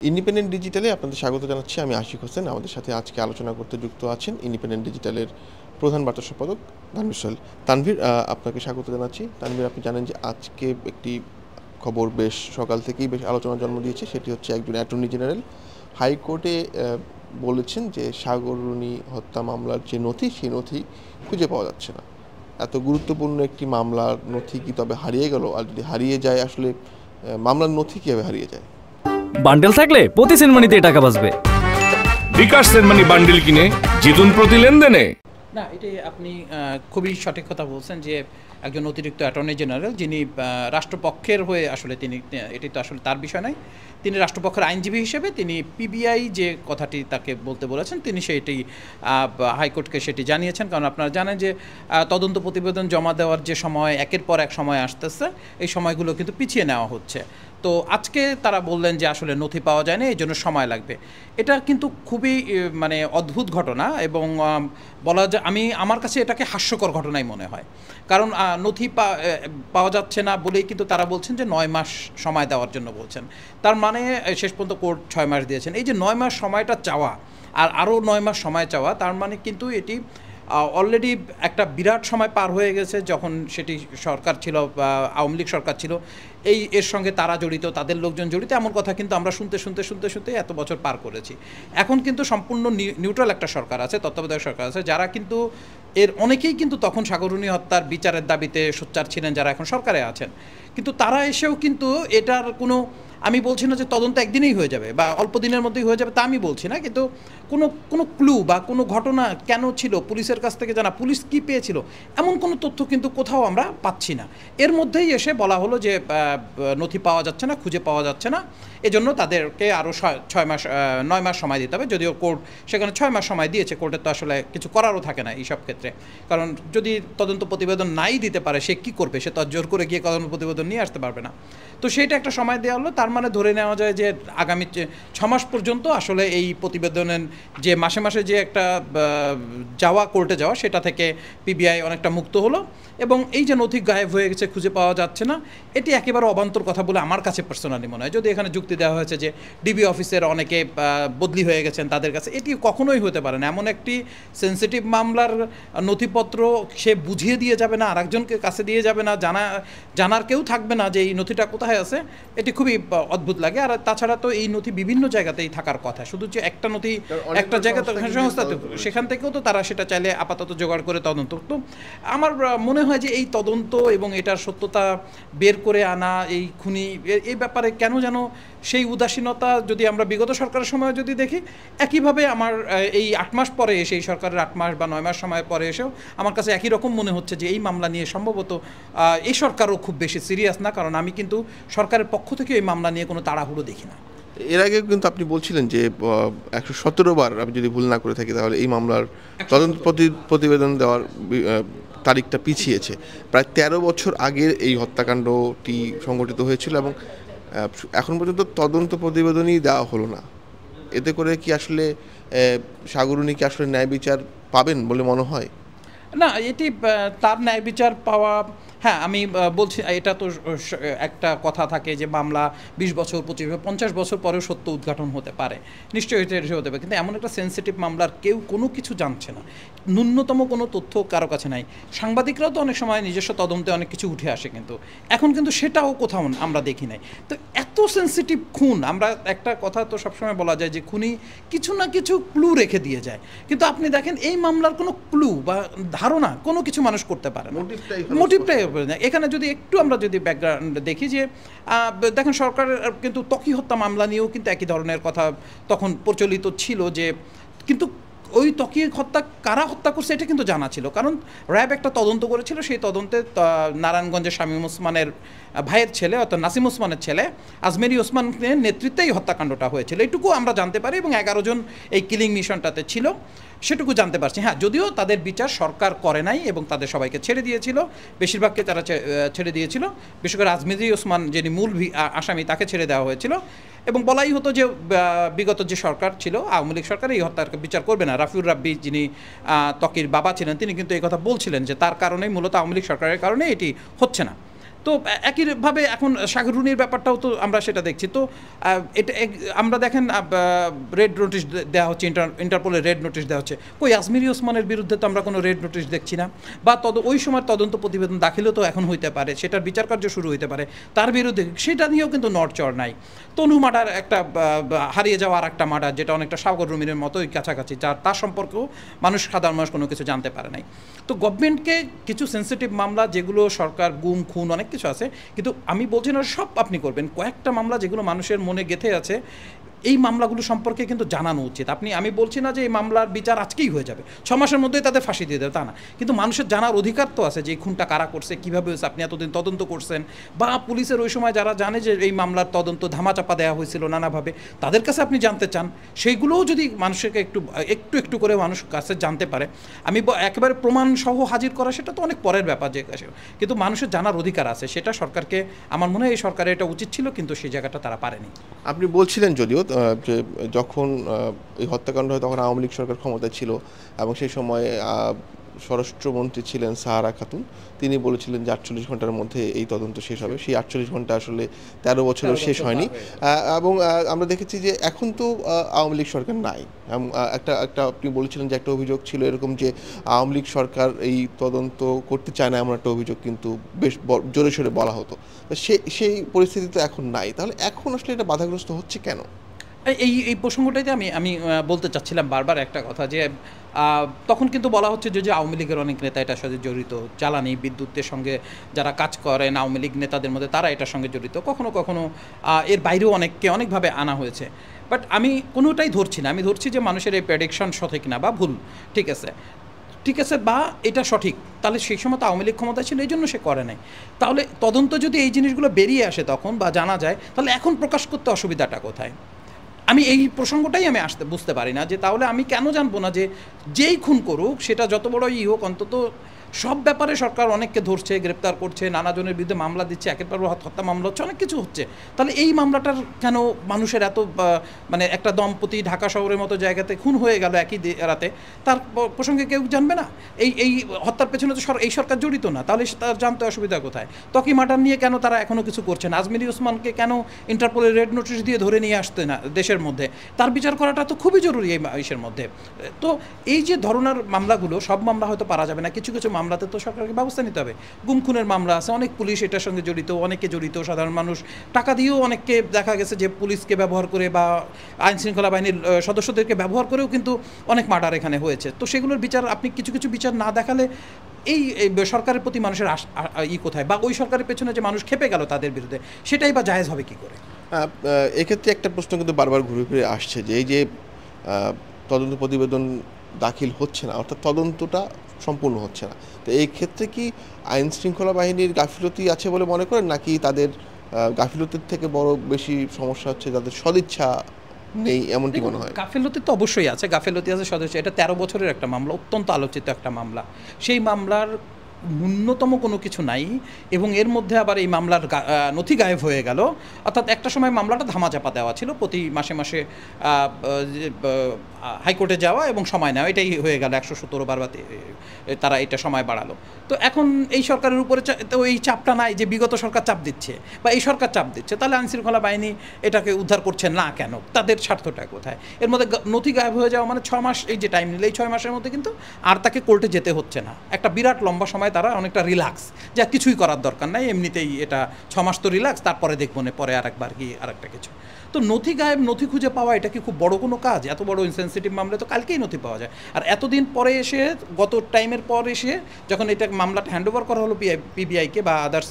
Independent ডিজিটালে আপনাদের স্বাগত জানাচ্ছি। আমি আশিক হোসেন। আমাদের সাথে আজকে আলোচনা করতে যুক্ত আছেন ইন্ডিপেন্ডেন্ট ডিজিটালের প্রধান বার্তা সম্পাদক তানভীর সোহেল। তানভীর, আপনাকে স্বাগত জানাচ্ছি। তানভীর, আপনি জানেন যে আজকে একটি খবর বেশ সকাল থেকেই বেশ আলোচনার জন্ম দিয়েছে। সেটি হচ্ছে একজন অ্যাটর্নি জেনারেল হাইকোর্টে বলেছেন যে সাগররুনি হত্যা মামলার যে নথি, সেই নথি খুঁজে পাওয়া যাচ্ছে না। এত গুরুত্বপূর্ণ একটি মামলার নথি কি তবে হারিয়ে গেল? আর যদি হারিয়ে যায়, আসলে মামলার নথি কীভাবে হারিয়ে যায়? বান্ডেল থাকলে প্রতি সেনমানিতে টাকা বাঁচবে। বিকাশ সেনমানি বান্ডেল কিনে জিতুন প্রতি লেনদেনে। না, এটি আপনি খুবই সঠিক কথা বলছেন যে একজন অতিরিক্ত অ্যাটর্নি জেনারেল যিনি রাষ্ট্রপক্ষের হয়ে আসলে তিনি, এটি তো আসলে তার বিষয় নয়, তিনি রাষ্ট্রপক্ষের আইনজীবী হিসেবে তিনি পিবিআই যে কথাটি তাকে বলতে বলেছেন তিনি সেটি হাইকোর্টকে সেটি জানিয়েছেন। কারণ আপনারা জানেন যে তদন্ত প্রতিবেদন জমা দেওয়ার যে সময় একের পর এক সময় আসতেছে, এই সময়গুলো কিন্তু পিছিয়ে নেওয়া হচ্ছে। তো আজকে তারা বললেন যে আসলে নথি পাওয়া যায় না, এই জন্য সময় লাগবে। এটা কিন্তু খুবই মানে অদ্ভুত ঘটনা এবং বলা যায়, আমার কাছে এটাকে হাস্যকর ঘটনাই মনে হয়। কারণ নথি পাওয়া যাচ্ছে না বলেই কিন্তু তারা বলছেন যে 9 মাস সময় দেওয়ার জন্য বলছেন। তার মানে শেষ পর্যন্ত কোর্ট 6 মাস দিয়েছেন। এই যে 9 মাস সময়টা চাওয়া আর আরও 9 মাস সময় চাওয়া, তার মানে কিন্তু এটি অলরেডি একটা বিরাট সময় পার হয়ে গেছে যখন সেটি সরকার ছিল, আওয়ামী লীগ সরকার ছিল, এর সঙ্গে তারা জড়িত, তাদের লোকজন জড়িত, এমন কথা কিন্তু আমরা শুনতে এত বছর পার করেছি। এখন কিন্তু সম্পূর্ণ নিউট্রাল একটা সরকার আছে, তত্ত্বাবধায়ক সরকার আছে, যারা কিন্তু এর অনেকেই কিন্তু তখন সাগররুনি হত্যার বিচারের দাবিতে সোচ্চার ছিলেন, যারা এখন সরকারে আছেন। কিন্তু তারা এসেও কিন্তু এটার কোনো, আমি বলছি না যে তদন্ত একদিনেই হয়ে যাবে বা অল্প দিনের মধ্যেই হয়ে যাবে, তা আমি বলছি না, কিন্তু কোনো ক্লু বা কোনো ঘটনা কেন ছিল পুলিশের কাছ থেকে জানা, পুলিশ কি পেয়েছিল, এমন কোনো তথ্য কিন্তু কোথাও আমরা পাচ্ছি না। এর মধ্যেই এসে বলা হলো যে নথি পাওয়া যাচ্ছে না, খুঁজে পাওয়া যাচ্ছে না, এজন্য তাদেরকে আরও 9 মাস সময় দিতে হবে। যদিও কোর্ট সেখানে 6 মাস সময় দিয়েছে, কোর্টের তো আসলে কিছু করারও থাকে না এইসব ক্ষেত্রে। কারণ যদি তদন্ত প্রতিবেদন নাই দিতে পারে, সে কী করবে? সে তো জোর করে গিয়ে তদন্ত প্রতিবেদন নিয়ে আসতে পারবে না। তো সেইটা একটা সময় দেওয়া হলো। তার মানে ধরে নেওয়া যায় যে আগামী 6 মাস পর্যন্ত আসলে এই প্রতিবেদনের যে মাসে মাসে যে একটা কোর্টে যাওয়া, সেটা থেকে পিবিআই অনেকটা মুক্ত হলো। এবং এই যে নথি গায়েব হয়ে গেছে, খুঁজে পাওয়া যাচ্ছে না, এটি একেবারে অবান্তর কথা বলে আমার কাছে পার্সোনালি মনে হয়। যদি এখানে যুক্তি দেওয়া হয়েছে যে ডিবি অফিসের অনেকে বদলি হয়ে গেছেন তাদের কাছে, এটি কখনোই হতে পারে না। এমন একটি সেন্সিটিভ মামলার নথিপত্র সে বুঝিয়ে দিয়ে যাবে না, আরেকজনকে কাছে দিয়ে যাবে না, জানার কেউ থাকবে না যে এই নথিটা কোথায় আছে, এটি খুবই অদ্ভুত লাগে। আর তাছাড়া তো এই নথি বিভিন্ন জায়গাতেই থাকার কথা, শুধু যে একটা নথি একটা জায়গাতে সংস্থা, সেখান থেকেও তো তারা সেটা চাইলে আপাতত জোগাড় করে তদন্ত। তো আমার মনে হয় যে এই তদন্ত এবং এটার সত্যতা বের করে আনা, এই খুনি এই ব্যাপারে কেন যেন সেই উদাসীনতা, যদি আমরা বিগত সরকারের সময় যদি দেখি, একইভাবে আমার এই 8 মাস পরে এসে, এই সরকারের 8 মাস বা 9 মাস সময় পরে এসেও আমার কাছে একই রকম মনে হচ্ছে যে এই মামলা নিয়ে সম্ভবত এই সরকারও খুব বেশি সিরিয়াস না। কারণ আমি কিন্তু সরকারের পক্ষ থেকে এই মামলা নিয়ে কোনো তাড়াহুড়ো দেখি না। এর আগে কিন্তু আপনি বলছিলেন যে 117 বার, আমি যদি ভুল না করে থাকি, তাহলে এই মামলার তদন্ত প্রতিবেদন দেওয়ার তারিখটা পিছিয়েছে। প্রায় 13 বছর আগের এই হত্যাকাণ্ডটি সংঘটিত হয়েছিল এবং এখন পর্যন্ত তদন্ত প্রতিবেদনই দেওয়া হলো না। এতে করে কি আসলে সাগররুনি কি আসলে ন্যায় বিচার পাবেন বলে মনে হয়? না, এটি তার ন্যায় বিচার পাওয়া, হ্যাঁ আমি বলছি, এটা তো একটা কথা থাকে যে মামলা 20 বছর 25 50 বছর পরেও সত্য উদ্ঘাটন হতে পারে, নিশ্চয়ই এটা হতে পারে। কিন্তু এমন একটা সেন্সিটিভ মামলার কেউ কোনো কিছু জানছে না, ন্যূনতম কোনো তথ্য কারো কাছে নাই। সাংবাদিকরাও তো অনেক সময় নিজস্ব তদন্তে অনেক কিছু উঠে আসে, কিন্তু এখন কিন্তু সেটাও কোথাও আমরা দেখি নাই। তো এত সেন্সিটিভ খুন, আমরা একটা কথা তো সবসময় বলা যায় যে খুনি কিছু না কিছু ক্লু রেখে দিয়ে যায়, কিন্তু আপনি দেখেন এই মামলার কোনো ক্লু বা ধারণা কোনো কিছু মানুষ করতে পারে না, মোটিভটাই। এখানে যদি একটু আমরা যদি ব্যাকগ্রাউন্ড দেখি, যে দেখেন সরকারের কিন্তু ত্বকী হত্যা মামলা নিয়েও কিন্তু একই ধরনের কথা তখন প্রচলিত ছিল, যে কিন্তু ওই ত্বকী হত্যা কারা হত্যা করছে এটা কিন্তু জানা ছিল, কারণ র্যাব একটা তদন্ত করেছিল। সেই তদন্তে নারায়ণগঞ্জের শামীম ওসমানের ভাইয়ের ছেলে, অর্থাৎ নাসিম ওসমানের ছেলে আজমেরি ওসমানের নেতৃত্বে এই হত্যাকাণ্ডটা হয়েছিল, এইটুকু আমরা জানতে পারি। এবং 11 জন এই কিলিং মিশনটাতে ছিল, সেটুকু জানতে পারছি। হ্যাঁ, যদিও তাদের বিচার সরকার করে নাই এবং তাদের সবাইকে ছেড়ে দিয়েছিল, বেশিরভাগকে তারা ছেড়ে দিয়েছিল, বিশেষ করে আজমেরি ওসমান যিনি মূল আসামি, তাকে ছেড়ে দেওয়া হয়েছিল। এবং বলাই হতো যে বিগত যে সরকার ছিল, আওয়ামী লীগ সরকার, এই হত্যার বিচার করবে না। রাফিউর রাব্বি যিনি ত্বকীর বাবা ছিলেন, তিনি কিন্তু এই কথা বলছিলেন যে তার কারণেই, মূলত আওয়ামী লীগ সরকারের কারণে এটি হচ্ছে না। তো একইভাবে এখন সাগররুনির ব্যাপারটাও তো আমরা সেটা দেখছি। তো এটা আমরা দেখেন রেড নোটিশ দেওয়া হচ্ছে, ইন্টারপোলের রেড নোটিশ দেওয়া হচ্ছে, কই আজমিরি ওসমানের বিরুদ্ধে তো আমরা কোনো রেড নোটিশ দেখছি না, বা ওই সময় তদন্ত প্রতিবেদন দাখিলও তো এখন হইতে পারে, সেটার বিচার কার্য শুরু হইতে পারে তার বিরুদ্ধে, সেটা নিয়েও কিন্তু নড়চড় নাই। তনু মার্ডার একটা হারিয়ে যাওয়া আর একটা মার্ডার, যেটা অনেকটা সাগররুনির মতোই কাছাকাছি, তার সম্পর্কেও সাধারণ মানুষ কোনো কিছু জানতে পারে নাই। তো গভর্নমেন্টকে কিছু সেন্সিটিভ মামলা যেগুলো সরকার, গুম খুন অনেক কিছু আছে, কিন্তু আমি বলছি না সব আপনি করবেন, কয়েকটা মামলা যেগুলো মানুষের মনে গেঁথে আছে, এই মামলাগুলো সম্পর্কে কিন্তু জানানো উচিত। আমি বলছি না যে এই মামলার বিচার আজকেই হয়ে যাবে, 6 মাসের মধ্যেই তাদের ফাঁসি দিয়ে দেবে, তা না, কিন্তু মানুষের জানার অধিকার তো আছে যে এই খুনটা কারা করছে, কীভাবে হয়েছে, আপনি এতদিন তদন্ত করছেন, বা পুলিশের ওই সময় যারা জানে যে এই মামলার তদন্ত ধামাচাপা দেওয়া হয়েছিল নানাভাবে, তাদের কাছে আপনি জানতে চান, সেইগুলোও যদি মানুষকে একটু করে মানুষ কাছে জানতে পারে, আমি একেবারে প্রমাণ সহ হাজির করা সেটা তো অনেক পরের ব্যাপার, যে কিন্তু মানুষের জানার অধিকার আছে, সেটা সরকারকে, আমার মনে হয় এই সরকারের এটা উচিত ছিল, কিন্তু সেই জায়গাটা তারা পারেনি। আপনি বলছিলেন যদিও যে যখন এই হত্যাকাণ্ড হয় তখন আওয়ামী লীগ সরকার ক্ষমতায় ছিল, এবং সেই সময় স্বরাষ্ট্রমন্ত্রী ছিলেন সাহারা খাতুন, তিনি বলেছিলেন যে 48 ঘন্টার মধ্যে এই তদন্ত শেষ হবে। সেই 48 ঘন্টা আসলে 13 বছরও শেষ হয়নি, এবং আমরা দেখেছি যে এখন তো আওয়ামী লীগ সরকার নাই। একটা আপনি বলেছিলেন যে একটা অভিযোগ ছিল এরকম যে আওয়ামী লীগ সরকার এই তদন্ত করতে চায় না, এমন একটা অভিযোগ কিন্তু বেশ জোরে সোরে বলা হতো। সেই পরিস্থিতি তো এখন নাই, তাহলে এখন আসলে এটা বাধাগ্রস্ত হচ্ছে কেন? এই প্রসঙ্গটাতে আমি বলতে চাচ্ছিলাম বারবার একটা কথা, যে তখন কিন্তু বলা হচ্ছে যে আওয়ামী লীগের অনেক নেতা এটার সাথে জড়িত, জ্বালানি বিদ্যুতের সঙ্গে যারা কাজ করেন আওয়ামী লীগ নেতাদের মধ্যে, তারা এটার সঙ্গে জড়িত, কখনো কখনো এর বাইরেও অনেককে অনেকভাবে আনা হয়েছে। বাট আমি কোনোটাই ধরছি না, আমি ধরছি যে মানুষের এই প্রেডিকশন সঠিক না বা ভুল, ঠিক আছে, বা এটা সঠিক, তাহলে সেই সময় তো আওয়ামী লীগ ক্ষমতা ছিল, এই জন্য সে করে নাই। তাহলে তদন্ত যদি এই জিনিসগুলো বেরিয়ে আসে তখন বা জানা যায়, তাহলে এখন প্রকাশ করতে অসুবিধাটা কোথায়? আমি এই প্রসঙ্গটাই আমি বুঝতে পারি না, যে তাহলে আমি কেন জানবো না যে যেই খুন করুক, সেটা যত বড়ই হোক, অন্তত সব ব্যাপারে সরকার অনেককে ধরছে, গ্রেপ্তার করছে, নানাজনের বিরুদ্ধে মামলা দিচ্ছে, একের পর হত্যা মামলা হচ্ছে, অনেক কিছু হচ্ছে, তাহলে এই মামলাটার কেন মানুষের এত মানে একটা দম্পতি ঢাকা শহরের মতো জায়গাতে খুন হয়ে গেল একই রাতে, তার প্রসঙ্গে কেউ জানবে না? এই হত্যার পেছনে তো এই সরকার জড়িত না, তাহলে তার জানতে অসুবিধা কোথায়? ত্বকী মার্ডার নিয়ে কেন তারা এখনও কিছু করছে না? আজমিরি ওসমানকে কেন ইন্টারপোলের রেড নোটিশ দিয়ে ধরে নিয়ে আসতে না দেশের মধ্যে? তার বিচার করাটা তো খুবই জরুরি এই ইসের মধ্যে। তো এই যে ধরনের মামলাগুলো, সব মামলা হয়তো পারা যাবে না, কিছু কিছু মামলাতে তো সরকারকে ব্যবস্থা নিতে হবে। গুম খুনের মামলা আছে, অনেক পুলিশ এটার সঙ্গে জড়িত, অনেকে জড়িত, সাধারণ মানুষ টাকা দিয়েও অনেককে দেখা গেছে যে পুলিশকে ব্যবহার করে বা আইন শৃঙ্খলা বাহিনীর সদস্যদেরকে ব্যবহার করেও কিন্তু অনেক মার্ডার এখানে হয়েছে। তো সেগুলোর বিচার আপনি কিছু কিছু বিচার না দেখালে এই সরকারের প্রতি মানুষের কোথায়, বা ওই সরকারের পেছনে যে মানুষ খেপে গেল তাদের বিরুদ্ধে, সেটাই বা জায়েজ হবে কি করে? এক্ষেত্রে একটা প্রশ্ন কিন্তু বারবার ঘুরে ফিরে আসছে, যে এই যে তদন্ত প্রতিবেদন দাখিল হচ্ছে না, অর্থাৎ তদন্তটা সম্পূর্ণ হচ্ছে না, তো এই ক্ষেত্রে কি আইন শৃঙ্খলা বাহিনীর গাফিলতি আছে বলে মনে করেন, নাকি তাদের গাফিলতির থেকে বড় বেশি সমস্যা হচ্ছে তাদের সদিচ্ছা নেই, এমনটি মনে হয়? গাফিলতি তো অবশ্যই আছে, গাফিলতি আছে সদস্য। এটা 13 বছরের একটা মামলা, অত্যন্ত আলোচিত একটা মামলা, সেই মামলার ন্যূনতম কোনো কিছু নাই, এবং এর মধ্যে আবার এই মামলার নথি গায়েব হয়ে গেল। অর্থাৎ একটা সময় মামলাটা ধামাচাপা দেওয়া ছিল, প্রতি মাসে মাসে হাইকোর্টে যাওয়া এবং সময় নেওয়া, এটাই হয়ে গেল 117 বার তারা এটা সময় বাড়ালো। তো এখন এই সরকারের উপরে তো এই চাপটা নাই যে বিগত সরকার চাপ দিচ্ছে বা এই সরকার চাপ দিচ্ছে, তাহলে আইনশৃঙ্খলা বাহিনী এটাকে উদ্ধার করছে না কেন? তাদের স্বার্থটা কোথায়? এর মধ্যে নথি গায়েব হয়ে যাওয়া মানে 6 মাস এই যে টাইম নিলে, এই 6 মাসের মধ্যে কিন্তু আর তাকে কোর্টে যেতে হচ্ছে না, একটা বিরাট লম্বা সময় তারা অনেকটা রিল্যাক্স, যা কিছুই করার দরকার নাই, এমনিতেই এটা 6 মাস তো রিল্যাক্স, তারপরে দেখবো না পরে আরেকবার কি আরেকটা কিছু। তো নথি গায়েব, নথি খুঁজে পাওয়া এটা কি খুব বড় কোনো কাজ? এত বড় ইনসেনসিটিভ মামলা তো কালকেই নথি পাওয়া যায়, আর এতদিন পরে এসে, গত টাইমের পর এসে যখন এটা মামলাটা হ্যান্ড ওভার করা হলো পিবিআইকে বা আদার্স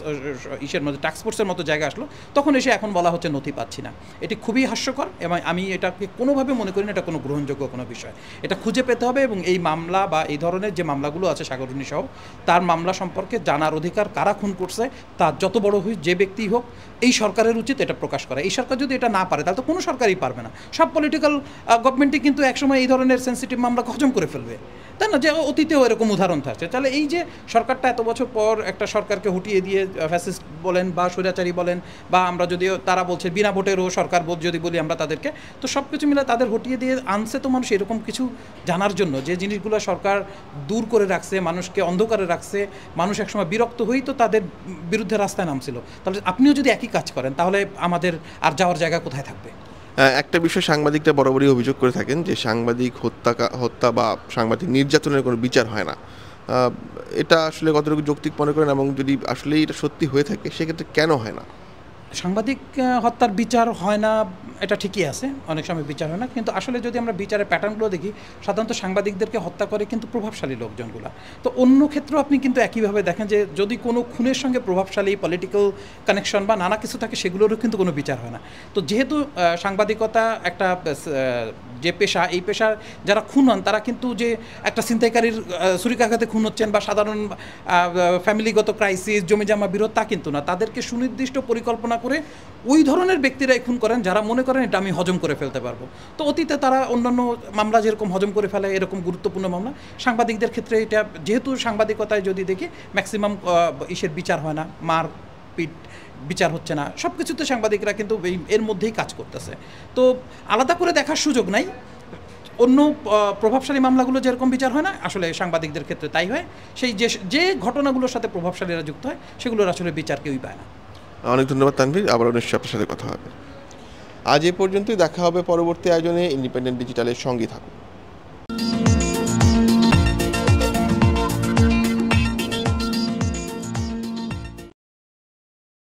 ইসের মধ্যে টাস্কফোর্সের মতো জায়গা আসলো, তখন এসে এখন বলা হচ্ছে নথি পাচ্ছি না। এটি খুবই হাস্যকর, এবং আমি এটাকে কোনোভাবে মনে করি না এটা কোনো গ্রহণযোগ্য কোনো বিষয়। এটা খুঁজে পেতে হবে, এবং এই মামলা বা এই ধরনের যে মামলাগুলো আছে সাগররুনি সহ, তার মামলা সম্পর্কে জানার অধিকার, কারা খুন করছে, তার যত বড় হোক যে ব্যক্তি হোক, এই সরকারের উচিত এটা প্রকাশ করা। এই সরকার যদি এটা না পারে, তাহলে তো কোনো সরকারই পারবে না। সব পলিটিক্যাল গভর্নমেন্টই কিন্তু একসময় এই ধরনের সেন্সিটিভ মামলা হজম করে ফেলবে। তাই না, যে অতীতেও এরকম উদাহরণ থাকছে। তাহলে এই যে সরকারটা এত বছর পর একটা সরকারকে হটিয়ে দিয়ে ফ্যাসিস্ট বলেন বা স্বৈরাচারী বলেন, বা আমরা যদিও তারা বলছে বিনা ভোটেরও সরকার যদি বলি আমরা তাদেরকে, তো সব কিছু মিলে তাদের হটিয়ে দিয়ে আনছে তো মানুষ এরকম কিছু জানার জন্য, যে জিনিসগুলো সরকার দূর করে রাখছে, মানুষকে অন্ধকারে রাখছে, মানুষ একসময় বিরক্ত হয়েই তো তাদের বিরুদ্ধে রাস্তায় নামছিল। তাহলে আপনিও যদি একই কাজ করেন তাহলে আমাদের আর যাওয়ার জায়গা কোথায় থাকবে? একটা বিষয় সাংবাদিকরা বরাবরই অভিযোগ করে থাকেন যে সাংবাদিক হত্যা বা সাংবাদিক নির্যাতনের কোনো বিচার হয় না। এটা আসলে কতটুকু যৌক্তিক মনে করেন, এবং যদি আসলেই এটা সত্যি হয়ে থাকে সেক্ষেত্রে কেন হয় না? সাংবাদিক হত্যার বিচার হয় না, এটা ঠিকই আছে, অনেক সময় বিচার হয় না, কিন্তু আসলে যদি আমরা বিচারের প্যাটার্নগুলো দেখি, সাধারণত সাংবাদিকদেরকে হত্যা করে কিন্তু প্রভাবশালী লোকজনগুলো। তো অন্য ক্ষেত্রেও আপনি কিন্তু একইভাবে দেখেন যে যদি কোনো খুনের সঙ্গে প্রভাবশালী পলিটিক্যাল কানেকশন বা নানা কিছু থাকে, সেগুলোরও কিন্তু কোনো বিচার হয় না। তো যেহেতু সাংবাদিকতা একটা যে পেশা, এই পেশার যারা খুন হন তারা কিন্তু যে একটা ছিনতাইকারীর ছুরিকাঘাতে খুন হচ্ছেন বা সাধারণ ফ্যামিলিগত ক্রাইসিস, জমিজমা বিরোধ, তা কিন্তু না। তাদেরকে সুনির্দিষ্ট পরিকল্পনা করে ওই ধরনের ব্যক্তিরাই খুন করেন যারা মনে করেন এটা আমি হজম করে ফেলতে পারবো। তো অতীতে তারা অন্যান্য মামলা যেরকম হজম করে ফেলে, এরকম গুরুত্বপূর্ণ মামলা সাংবাদিকদের ক্ষেত্রে এটা, যেহেতু সাংবাদিকতায় যদি দেখি ম্যাক্সিমাম ইসের বিচার হয় না, মারপিট বিচার হচ্ছে না, সব কিছুতে সাংবাদিকরা কিন্তু এর মধ্যেই কাজ করতেছে। তো আলাদা করে দেখার সুযোগ নাই। অন্য প্রভাবশালী মামলাগুলো যেরকম বিচার হয় না, আসলে সাংবাদিকদের ক্ষেত্রে তাই হয়। সেই যে ঘটনাগুলোর সাথে প্রভাবশালীরা যুক্ত হয় সেগুলোর আসলে বিচার কেউই পায় না। অনেক ধন্যবাদ তানভীর, আবারও নিশ্চয়ই আপনার সাথে কথা হবে। আজ এ পর্যন্তই, দেখা হবে পরবর্তী আয়োজনে। ইন্ডিপেন্ডেন্ট ডিজিটালের সঙ্গে থাকুন।